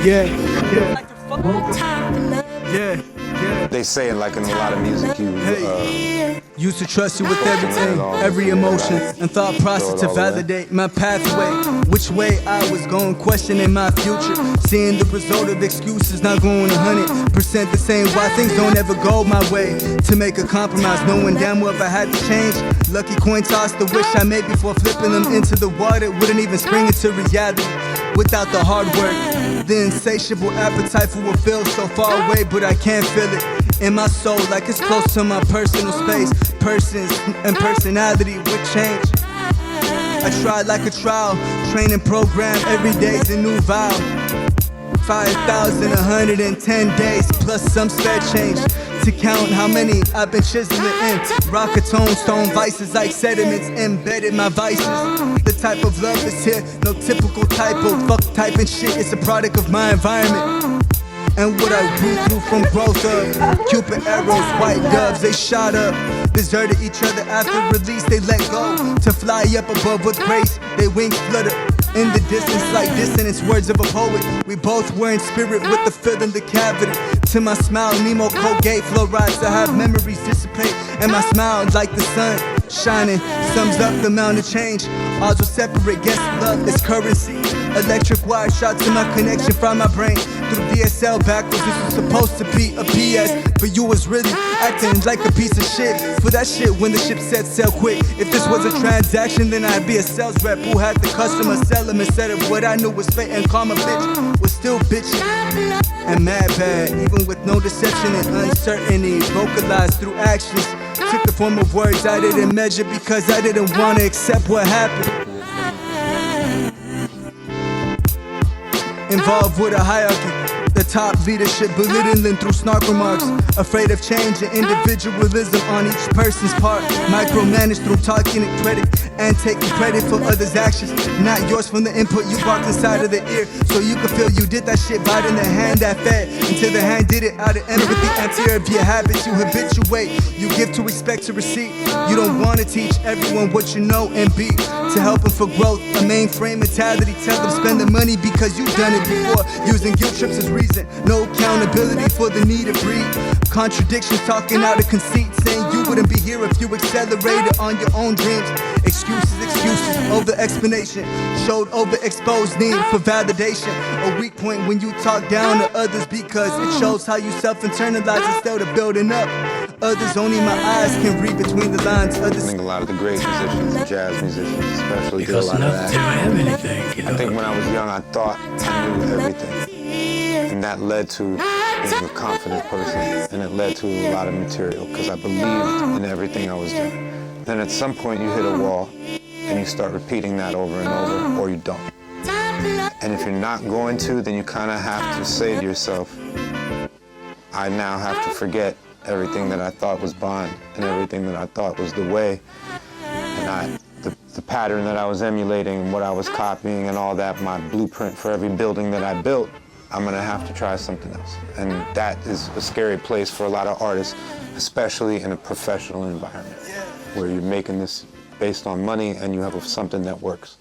Yeah, yeah. They say it like in a lot of music, Used to trust you with everything, every emotion and thought process to validate my pathway. Which way I was going, questioning my future. Seeing the result of excuses, not going 100% the same. Why things don't ever go my way. To make a compromise, knowing damn well if I had to change. Lucky coin toss, the wish I made before flipping them into the water. Wouldn't even spring into reality without the hard work. The insatiable appetite for what feels so far away, but I can't feel it in my soul, like it's close to my personal space. Persons and personality would change. I tried like a trial, training program, every day's a new vow. 5,110 days, plus some spare change to count how many I've been chiseling in. Rock a stone vices like sediments, embedded my vices. The type of love is here, no typical typo. Fuck typing shit, it's a product of my environment. And what I grew through from growth of Cupid arrows, white doves, they shot up. Deserted each other after release, they let go. To fly up above with grace, they wings flutter. In the distance like dissonance, words of a poet. We both were in spirit with the fill in the cavity. To my smile, Nemo Colgate fluorides to have memories dissipate. And my smile like the sun shining sums up the amount of change. Odds will separate, guess love is currency. Electric wire shot to my connection from my brain. Through DSL backwards, this was supposed to be a PS. But you was really acting like a piece of shit. For that shit when the ship said sell quick. If this was a transaction, then I'd be a sales rep who had the customer sell him instead of what I knew was fate and karma, bitch. Was still bitching and mad bad, even with no deception and uncertainty. Vocalized through actions. Took the form of words I didn't measure because I didn't want to accept what happened. Involved with a hierarchy, the top leadership belittling through snark remarks. Afraid of change and individualism on each person's part. Micromanaged through talking and credit and taking credit for others' actions. Not yours from the input you barked inside of the ear. So you could feel you did that shit biting the hand that fed. Until the hand did it out of empathy and fear of your habits. You habituate, you give to expect to receive. You don't want to teach everyone what you know and be. To help them for growth, a mainframe mentality. Tell them spend the money because you've done it before. Using guilt trips as reason, no accountability for the need to breathe. Contradictions talking out of conceit, saying you wouldn't be here if you accelerated on your own dreams. Excuses, over explanation. Showed overexposed need for validation. A weak point when you talk down to others because it shows how you self-internalize instead of building up. Others only my eyes can read between the lines. Others. I think a lot of the great musicians, jazz musicians especially, do a lot of that. I think when I was young I thought I knew everything. And that led to being a confident person, and it led to a lot of material because I believed in everything I was doing. Then at some point you hit a wall and you start repeating that over and over, or you don't. And if you're not going to, then you kind of have to say to yourself, I now have to forget everything that I thought was bond and everything that I thought was the way. And the pattern that I was emulating and what I was copying and all that, my blueprint for every building that I built, I'm gonna have to try something else. And that is a scary place for a lot of artists, especially in a professional environment, where you're making this based on money and you have something that works.